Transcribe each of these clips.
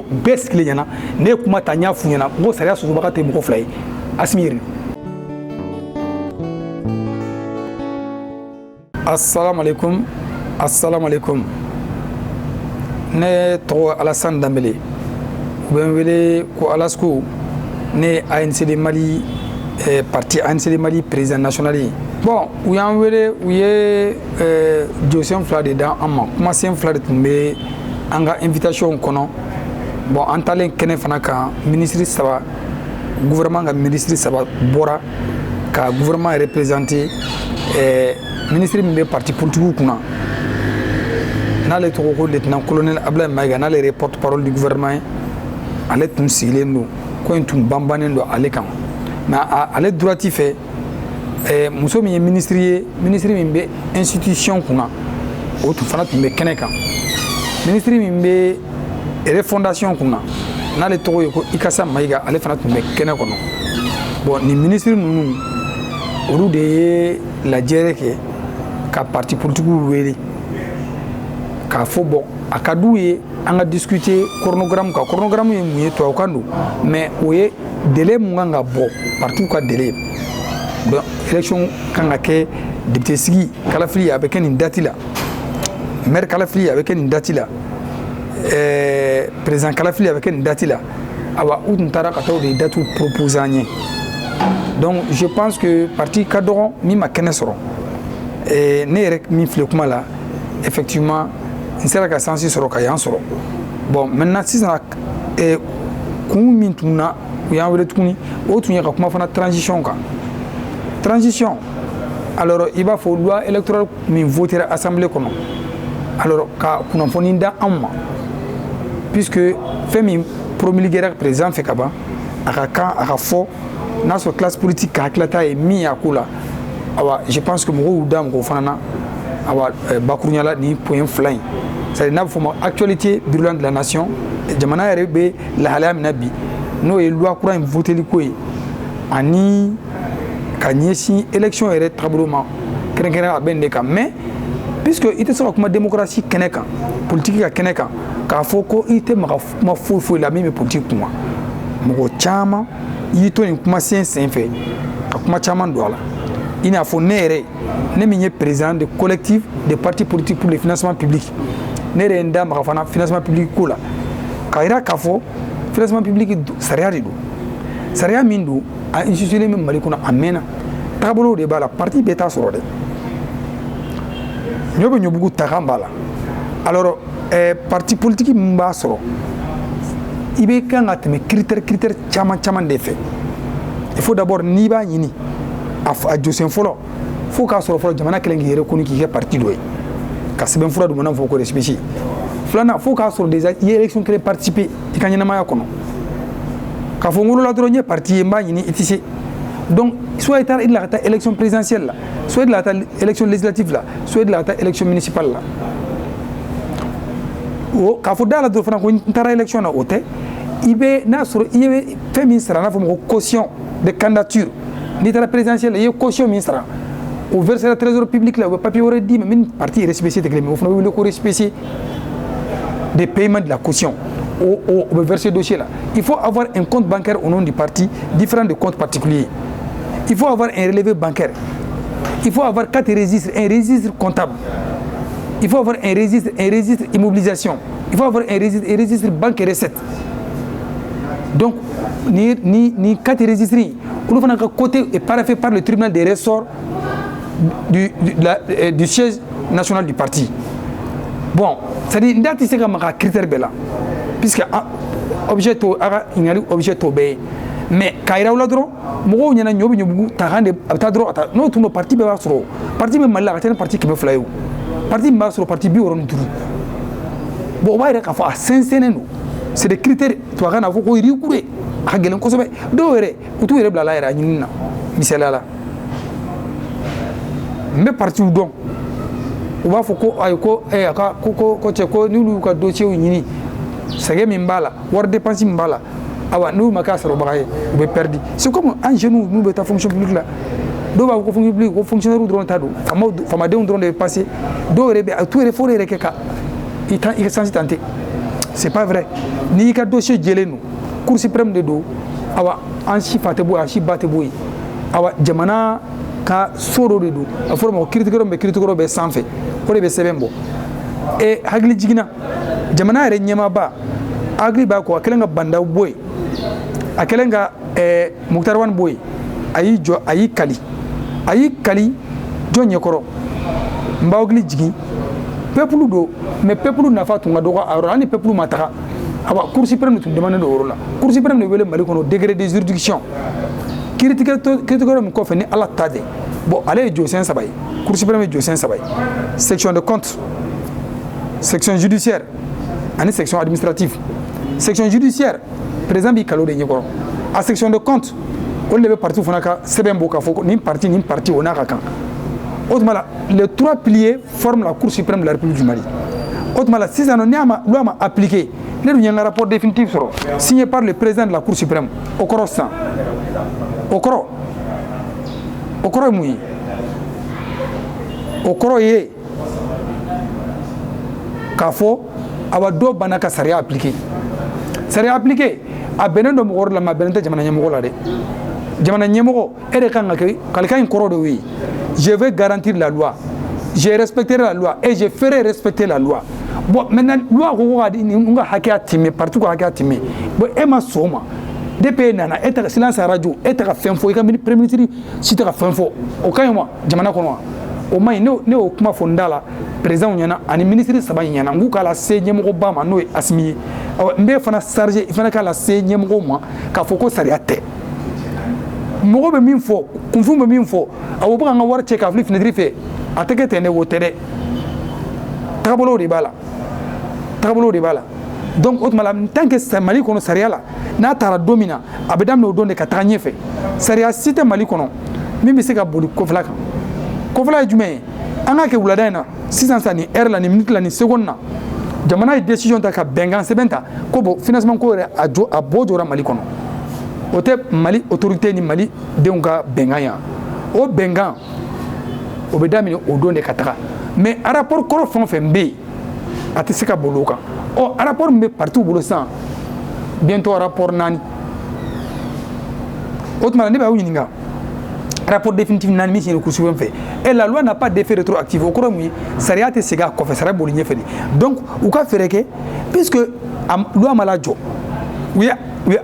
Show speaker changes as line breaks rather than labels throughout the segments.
best client ne kuma tanya funyana ngo sariya so baka te mo flay asmir. Assalamu alaikum ne to Alassane Dembélé ben wele ko Alasco ne ANC de Mali parti ANC de Mali président national. Bon ou yan wele ou ye Joseph Flade dans amma kuma sen Flade tumbe anga invitation kono. Bon en talen kene fana ka ministre saba gouvernement ga ministre saba bora ka gouvernement représenter ministre mbe parti politique kuna na le toko lieutenant colonel Ablaye Maiga na le porte-parole du gouvernement ale tun silendo ko tun bambanendo ale kan na ale droiti fait muso mi ministre mbe institution kuna o tun fana tun be kene kan ministre mbe refondation kuna na le toko ko Ikasa Maiga ale fana tun be kene kono bon ni ministre nunu olu de la jereke ka parti politique wele ka fo bon akadouye anga discuter chronogramme ye muye to akando mais oye délai munganga bo partout ka délai donc élection kanga ke député sigi kala fili avec une date là maire kala fili avec une date là président kala fili avec une date là awa untara ka taw de date proposanye donc je pense que parti cadron mi ma kenesoro et ne mi fle kuma là effectivement il sera ka sensi soro ka yan soro bon maintenant si ça kun min tuna yan wele tukuni o tunya ka kuma fana transition alors il va faut loi électorale min voter assemblée kono alors ka kuna foni nda amma puisque fait mi promulguer président fait kaba aka fo na so classe politique ka klata e mi yakula awa je pense que mo dam ko fana awa bakurunyala ni point flying c'est na fo actualité brûlante de la nation jamana rebe la halam nabi no e loi courant voter liko ani kanyesi élection ere trablement krenkera bende ka mais puisque ite so comme démocratie keneka politique ka keneka ka fo ko ite ma fo la même politique moi mo chama yito ni kuma sen fait kuma chama dola ina fo nere ne minye président de collectif des partis politiques pour le financement public nere nda ma fana financement public kula kaira kafo financement public sariya mindu a institutionnel même mali kuna amena tabolo de bala parti beta sorode nyobe nyobugu takambala alors parti politique mba soro ibe kan atme critère chama de fait il faut d'abord niba yini a Joseph Folo faut ka soro folo jamana kelengi reconnu qui est parti doy ka seben fura du mona faut ko respecter flana faut ka soro des élections que participer ikanyana maya kono ka fo ngolo la dronie parti mba yini itisi donc soit il la élection présidentielle là soit il la élection législative là soit il la élection municipale là o ka fo dala do fana ko ntara élection na ote ibe na soro ibe féminisre na fo mo caution de candidature ni tara présidentielle il caution ministre au verser le trésor public là le papier aurait dit mais une partie respectée de mais on le respecter des paiements de la caution au verser dossier là il faut avoir un compte bancaire au nom du parti différent de comptes particuliers il faut avoir un relevé bancaire il faut avoir 4 registres un registre comptable il faut avoir un registre immobilisation il faut avoir un registre banque et recettes donc ni 4 registres on va côté et paraphé par le tribunal des ressorts du siège national du parti. Bon, c'est-à-dire que c'est un critère bela, puisque objet to objet to be, mais kaira ou l'adro, moi on y a un yobi yobu, tarande, atadro, non tout nos partis beva soro, parti même malade, c'est un parti qui me flayo, parti bas sur parti bi oron tour. Bon, on va dire qu'à fois c'est des critères, toi quand on a beaucoup rigoureux. Hagelen ko sobe do ere utu ere bla la era nyina misala la me parti u don o ba foko ay ko aka ko che ko ni lu ka dossier nyini sage min bala war dépense min bala awa nous maka saro bagaye be perdu c'est comme un genou nous beta fonction publique là do ba ko fonction publique ko fonctionnaire u drone tado fama de un drone de passer do ere be tu ere fo ere keka il est censé tenter c'est pas vrai. Ni ka dossier jelen no Cour suprême de do awa an si fate boy a si bate boy awa jamana ka soro de do a forma o critique be sanfé ko be sebembo e hagli jigina jamana re nyema ba agri ba ko akelenga banda boy akelenga Muktar Wan boy ayi jo ayi kali jo nyekoro mbawgli jigi peuple do mais peuple na fa tunga do ko ani peuple mataka awa Cour suprême tu demande do la Cour suprême ne wele mali kono degré de juridiction critique ko fe ni ala tade bon allez jo sen sabay Cour suprême jo sen sabay section de compte section judiciaire ani section administrative section judiciaire président bi kalo de nyekoro a section de compte on le parti fonaka sebembo ka foko ni parti on a kan autrement les trois piliers forment la Cour suprême de la République du Mali. Autrement si ça n'a pas appliqué il y a un rapport définitif signé par le président de la Cour suprême Okoro San Okoro Mouy Okoro ye Kafo Abado Banaka Saria appliqué a Benendo Moro la Benente Jamana Nyamoro de Jamana Nyamoro et de quelqu'un Koro de oui. Je vais garantir la loi. Je respecterai la loi et je ferai respecter la loi. Bon, maintenant, loi on a hacké timé partout qu'on hacké timé. Bon, Emma Soma. Depuis nana, et silence à radio, et à fin fo, et comme premier ministre, si tu as fin fo, au cas où Jamana Kono, au moins, ne au kuma fondala, président Yana, un ministre Sabayana, ou qu'à la seigneur Obama, nous asmi. Mais fana chargé, il fallait qu'à la seigneur Roma, qu'à Foko Sariate. Moko be min fo kunfun be min fo awo banga war check afli fenêtre fe ateke tene wotere tabolo de bala donc autrement tant que Mali kono sariya la na tara domina abedam no donde ka tanye fe sariya site Mali kono min be se ka boli ko fla jume anga ke wulada na 600 sani heure la ni minute la ni seconde na jamana décision ta ka bengan sebenta ko bo financement ko a bojora Mali kono ote Mali autorité ni Mali denga benganya o bengan o be damini o donde kataka mais a rapport koro fon fe mbe atisika boloka o a rapport mbe partout bolo san bientôt rapport nani autrement ne ba wuninga rapport définitif nani mi sine kusu fe et la loi n'a pas d'effet rétroactif au koro mu sariate sega ko fe sara boli nyefeli donc ou ka fereke puisque loi malajo oui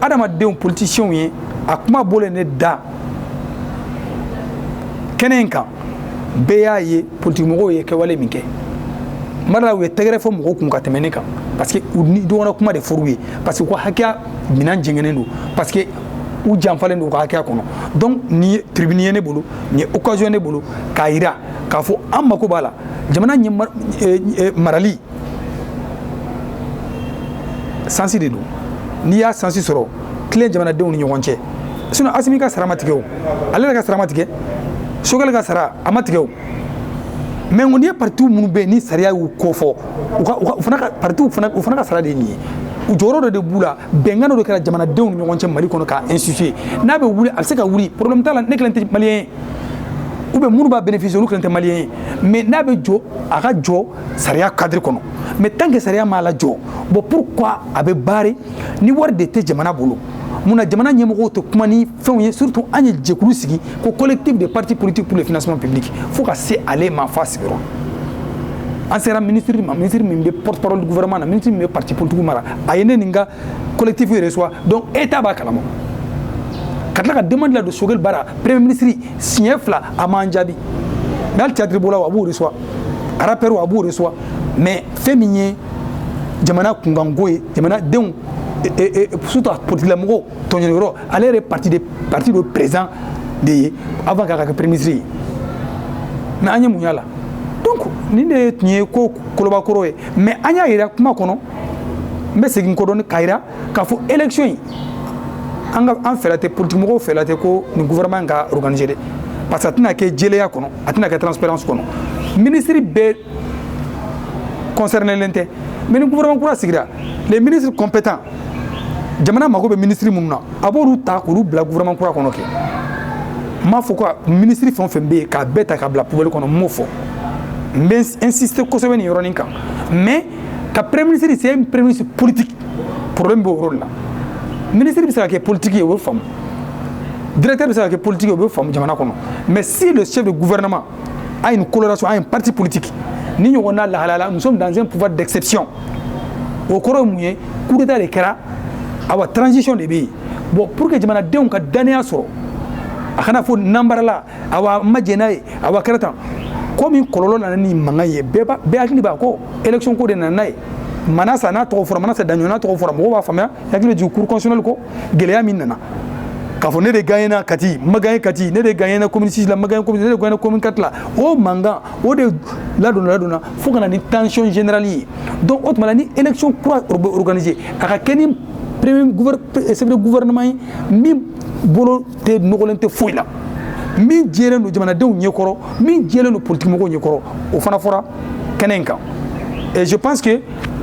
Adama de politicien yi akuma bole ne da kenenka beya ye politique mo ye ke wale minke mara we tegere fo mo kun ka temeneka parce que ni do wana kuma de foruye parce que ko hakia minan jengene do parce que u jamfale ndo ko hakia kono donc ni tribunal ne bolo ni occasion ne bolo kaira ka fo amma ko bala jamana ni marali sensi de do ni ya sensi soro clé jamana de ni ñonche sino asimi ka saramatike o ale ka saramatike sogal ka sara amatike o mais on est partout mun be ni sariya u kofo u fana partout u fana ka sara de ni u joro de bula bengano do kala jamana de ni ñonche Mali kono ka institué na be wuli al se ka wuli problème tala ne klante malien ou be munu ba bénéficier lu klante malien mais na be jo aka jo sariya cadre kono mais tant que sariya mala jo bon pourquoi abe bare ni war de te jamana bolo muna jamana ñemogo to kuma ni fenye surtout anye jekulu sigi ko collectif de partis politiques pour le financement public faut que c'est aller ma face gros en sera ministre mi porte-parole du gouvernement ministre mi parti politique mara ayene ninga collectif reçoit donc état ba kalamo katla ka demande la de Sogel Bara premier ministre signé fla amanjabi dal théâtre bola wa bu reçoit rappeur wa bu reçoit mais féminin jamana kungangoye jamana den et surtout politique la mogo tonyo aller parti de présent de avant ka premier ministre mais anya munyala donc ni ne tnie ko koloba koroye mais anya ira kuma kono mbe segin ko don kaira ka fo élection anga en fait politique mogo fait la ko ni gouvernement ga organiser parce que atina ke jeleya kono atina ke transparence kono ministre be concerné l'ente mais le gouvernement kura sigira les ministres compétents jamana mako be ministre munna aboru ta ko bla gouvernement kura kono ke ma fo ko ministre fon fembe ka beta ka bla poubelle kono mo fo mais insister ko so ben yoronin kan mais ka premier ministre c'est un premier ministre politique problème b'o rôle là ministre bɛ se ka kɛ politique ye o bɛ faamu directeur bɛ se ka kɛ politique ye o bɛ faamu jamana kɔnɔ mais si le chef de gouvernement a une coloration a un parti politique ni ɲɔgɔn na lahalaya nous sommes dans un pouvoir d'exception o kɔrɔ ye mun ye coup d'état de kɛra awa transition de bɛ yen bon pour que jamanadenw ka danaya sɔrɔ a kana fɔ nanbarala awa ma jɛn n'a ye awa kɛra tan komi kɔlɔlɔ nana ni mankan ye bɛɛ hakili b'a ko élection ko de nana n'a ye Manasa n'a tɔgɔ fɔra Manasa Daɲɔn n'a tɔgɔ fɔra mɔgɔw b'a faamuya hakili bɛ jigin cour constitutionnelle ko gɛlɛya min nana k'a fɔ ne de gagné na Kati ma gagné Kati ne de gagné na commune 6 la ma gagné commune ne de gagné commune 4 la o mankan o de ladonna fo kana ni tension générale ye donc o tuma la ni élection kura organisée a ka kɛ ni premier chef de gouvernement ye min bolo tɛ nɔgɔlen tɛ foyi la min jɛlen don jamanadenw ɲɛkɔrɔ min jɛlen don politique mɔgɔw ɲɛkɔrɔ o fana fɔra kɛnɛ in kan et je pense que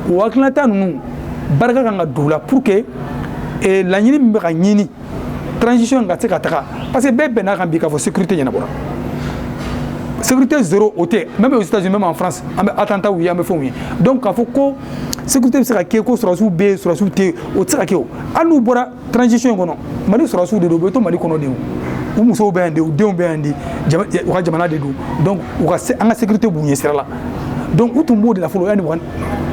o hakilinata ninnu barika kan ka don o la pour que laɲini min bɛ ka ɲini transition ka se ka taga parce que bɛɛ bɛnna kan bi k'a fɔ sécurité ɲɛnabɔra sécurité zéro o tɛ même aux États-Unis même en France an bɛ attentat ye an bɛ fɛnw ye donc k'a fɔ ko sécurité bɛ se ka kɛ ko sɔrɔsiw bɛ yen sɔrɔsiw tɛ yen o tɛ se ka kɛ o hali n'u bɔra transition in kɔnɔ Mali sɔrɔsiw de don u bɛ to Mali kɔnɔ de o u musow bɛ yan de u denw bɛ yan de u ka jamana de don donc u ka an ka sécurité b'u ɲɛ sira la donc u tun b'o de la fɔlɔ yanni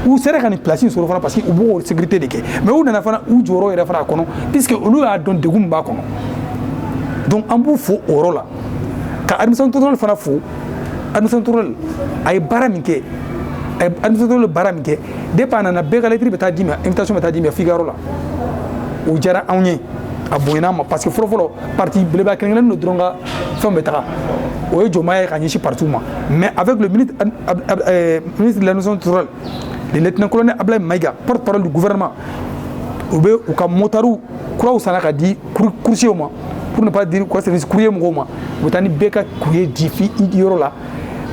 u sera ka nin place in sɔrɔ fana parce que u b'o sécurité de kɛ mais u nana fana u jɔyɔrɔ yɛrɛ fana a kɔnɔ puisque olu y'a dɔn degun min b'a kɔnɔ donc an b'u fo o yɔrɔ la ka administration territoriale fana fo administration territoriale a ye baara min kɛ administration territoriale baara min kɛ depuis a nana bɛɛ ka lettre bɛ taa d'i ma invitation bɛ taa d'i ma f'i ka yɔrɔ la o diyara anw ye a bonyana ma parce que fɔlɔ parti belebeleba kelen-kelennin don dɔrɔn ka fɛnw bɛ taga o ye jɔnmaya ye ka ɲɛsin partout ma mais avec le ministre de l'administration territoriale le lieutenant-colonel Ablaye Maïga porte-parole du gouvernement u bɛ u ka motards kuraw sanna ka di coursiers ma pour ne pas dire quoi service courrier mɔgɔw ma u bɛ taa ni bɛɛ ka courrier di fi yɔrɔ la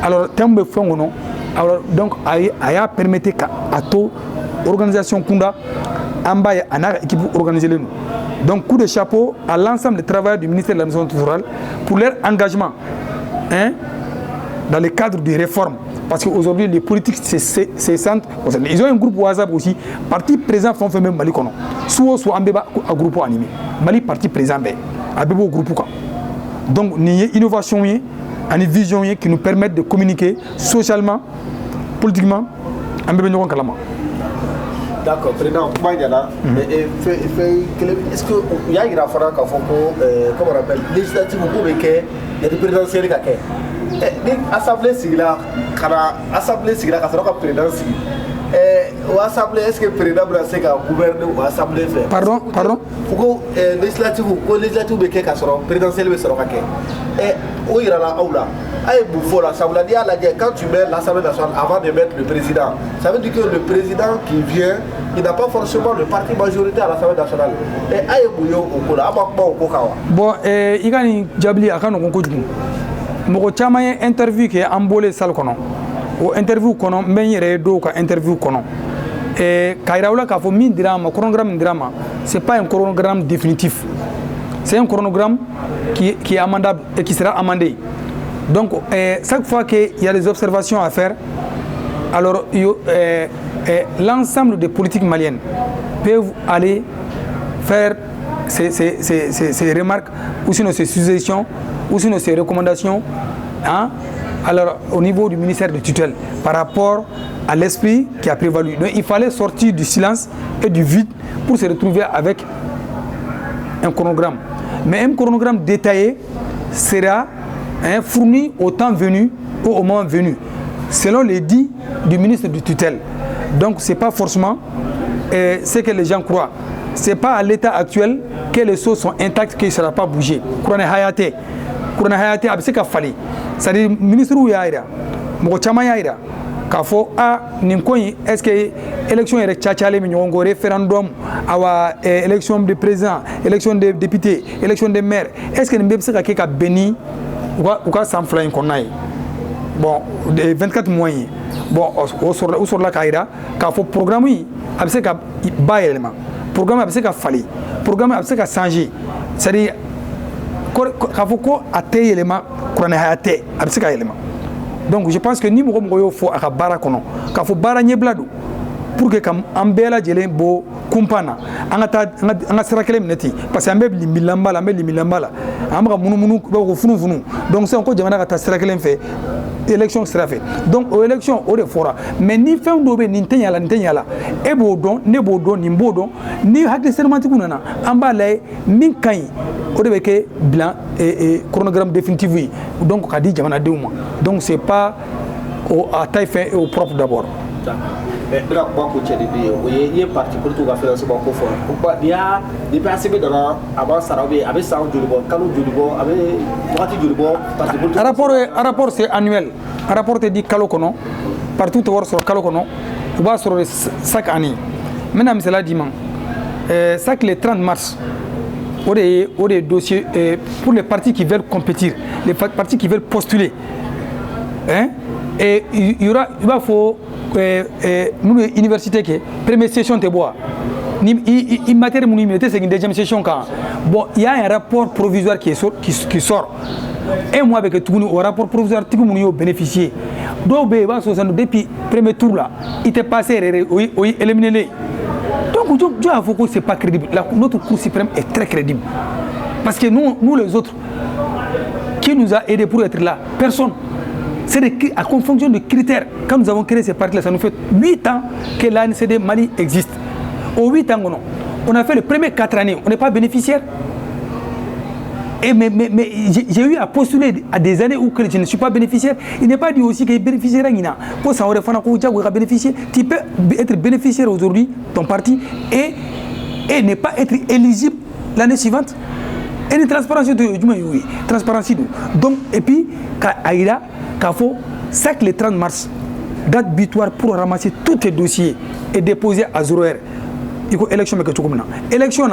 alors thème bɛ fɛn kɔnɔ alors donc a y'a permettre ka a to organisation kunda an b'a ye a n'a ka équipe organisée len donc coup de chapeau à l'ensemble des travailleurs du ministère de l'administration territoriale pour leur engagement dans le cadre des réformes. Parce qu'aujourd'hui, les politiques se sentent. Ils ont un groupe WhatsApp aussi. Parti présent font fait même Mali Kono. Soit un groupe animé. Mali parti présent, un groupe. Donc, il y a une innovation, une vision qui nous permettent de communiquer socialement, politiquement, en bébé kalama.
D'accord, président, est-ce qu'il y a une affaire comment on appelle législative ou il y a des présidentielles qui l'Assemblée sigla présidence l'Assemblée est-ce que le président c'est qu'à gouverner ou l'Assemblée fait
pardon
pourquoi législative ou législative qui présidentielle et où il y a là où là ça veut dire quand tu mets l'Assemblée nationale avant de mettre le président ça veut dire que le président qui vient il n'a pas forcément le parti majoritaire à l'Assemblée nationale et
bon il y a une jabli à mɔgɔ caman ye interview kɛ an bɔlen salle kɔnɔ o interview kɔnɔ n bɛ n yɛrɛ ye dɔw ka interview kɔnɔ k'a yira u la k'a fɔ min dira an ma chronogramme min dira an ma c'est pas un chronogramme définitif c'est un chronogramme qui est amendable et qui sera amendé donc chaque fois qu'il y a des observations à faire alors l'ensemble des politiques maliennes peuvent aller faire ces remarques ou sinon ces suggestions ou sinon ces recommandations alors, au niveau du ministère de tutelle par rapport à l'esprit qui a prévalu. Donc il fallait sortir du silence et du vide pour se retrouver avec un chronogramme. Mais un chronogramme détaillé sera fourni au temps venu ou au moment venu, selon les dits du ministre de tutelle. Donc ce n'est pas forcément ce que les gens croient. Ce n'est pas à l'état actuel que les choses sont intactes, qu'il ne sera pas bougé. Kurana hayate a bɛ se ka falen c'est-à-dire ministre y'a jira mɔgɔ caman y'a jira k'a fɔ nin ko in est-ce que élection yɛrɛ cacalen bɛ ɲɔgɔn kɔ référendum awa élection de président élection de député élection de maire est-ce que nin bɛɛ bɛ se ka kɛ ka bɛn ni u ka san fila in kɔnɔna ye bon 24 mois ye bon u sɔrɔla k'a jira k'a fɔ programme in a bɛ se ka bayɛlɛma programme a bɛ se ka falen programme a bɛ se ka changer c'est-à-dire k'a fɔ ko a tɛ yɛlɛma kuranɛhaya tɛ a bɛ se ka yɛlɛma donc je pense que ni mɔgɔ y'o fɔ a ka baara kɔnɔ k'a fɔ baara ɲɛbila don pour que comme an bɛɛ lajɛlen bɔ kunpan na an ka sira kelen minɛ ten parce que an bɛ limilanba la an bɛ limilanba la an bɛ ka munumunu bɛ ko funufunu donc sisan ko jamana ka taa sira kelen fɛ élection sira fɛ donc o élection o de fɔra mais ni fɛn dɔw bɛ nin tɛ ɲa la nin tɛ ɲa la e b'o dɔn ne b'o dɔn nin b'o dɔn ni hakili selimatigiw nana an b'a lajɛ min ka ɲi o de bɛ kɛ bilan chronogramme définitif ye donc ka di jamanadenw ma donc c'est pas à taille fin et au propre d'abord.
Mais là, quoi que tu aies dit, parti politique qui a financé beaucoup fort. Il y a des personnes dans avant Sarabé, avec ça, Kano Djolibo, avec Parti Djolibo, parti politique.
Rapport c'est annuel. Rapport te dit Kalo Kono, partout tu vois sur Kalo Kono, tu vas sur chaque année. Maintenant, c'est là dimanche. Chaque le 30 mars, on a des dossiers pour les partis qui veulent compétir, les partis qui veulent postuler. Hein? Et il va faut nous université que première session te bois ni matière mon université c'est une deuxième session quand bon il y a un rapport provisoire qui sort et moi avec tout au rapport provisoire tout mon yo bénéficier donc va depuis premier tour là il était passé oui éliminé les donc je avoue que c'est pas crédible notre Cour suprême est très crédible parce que nous les autres qui nous a aidé pour être là personne. C'est à fonction de critères. Quand nous avons créé ces partis-là, ça nous fait 8 ans que l'ANCD Mali existe. Aux 8 ans, on a fait les premières 4 années, on n'est pas bénéficiaire. Et mais j'ai eu à postuler à des années où je ne suis pas bénéficiaire. Il n'est pas dit aussi que bénéficiaire, tu peux être bénéficiaire aujourd'hui, ton parti, et ne pas être éligible l'année suivante. Et une transparence oui, transparence donc et puis Aïda Kafo, chaque le 30 mars, date butoir pour ramasser tous les dossiers et déposer à 0 heure. Il y a élection mais que tu comprends. Élection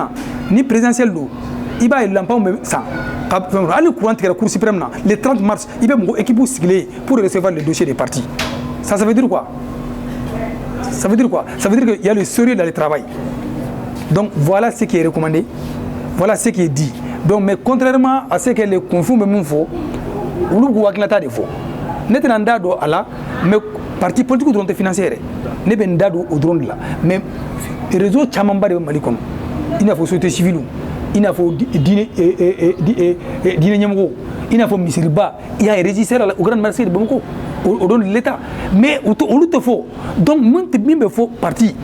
ni présidentielle il va y avoir ça. Le courant de la Cour suprême le 30 mars, il va y avoir une équipe pour recevoir les dossiers des partis. Ça veut dire quoi? Ça veut dire quoi? Ça veut dire qu'il y a le sérieux dans le travail. Donc voilà ce qui est recommandé, voilà ce qui est dit. Donc, mais contrairement à ce que les confus me font, ou le gouvernement de faux. N'est pas un dado à la, mais parti politique dont est financier. N'est pas un dado au drone là. Mais les réseaux Chamamba de Malikon, il a faut société civile, il a faut dîner Niamgo, il a faut Misiriba, il y a un régisseur au Grand Marseille de Bamako, au don de l'État. Mais au te faut. Donc, moi, je me faut parti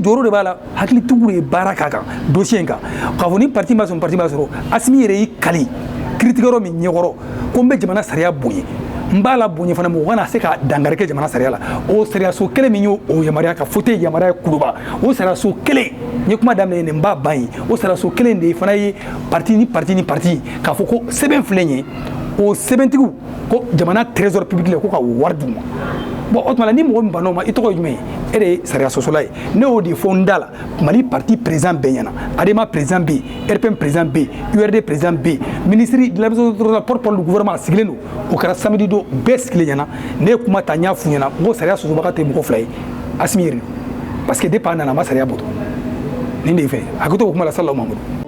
Doro de Bala, Hakli Tourou et Barakaka, dossier. Quand on est parti, son parti Basoro, Asmi Rei Kali, Criticoro Mignoro, Combe Jamana Saria Bouye. Mbala Bouye Fana Mouana Seka, Dangareke Jamana Sariala, O Seria so Kele Migno, O Yamaria, Fote Yamara Kuruba, O Sera so Kele, Yekuma Dame Nemba Bayi, O Sera so Kele de Fanaye, parti, Kafoko, Seben Flenye, O 70 ko jamana trésor public le ko ka wardu bon autrement ni mo banoma ito ko jume ere saria sosolay ne o de fondala Mali parti président benyana adema président B RPM président B URD président B ministre de la porte-parole du gouvernement sigleno o kara samedi do bes kilenyana ne kuma tanya funyana ngo saria soso bakate mo flay asmiri parce que dépend na ma saria boto ni ne fait akoto ko kuma la sallallahu mamadou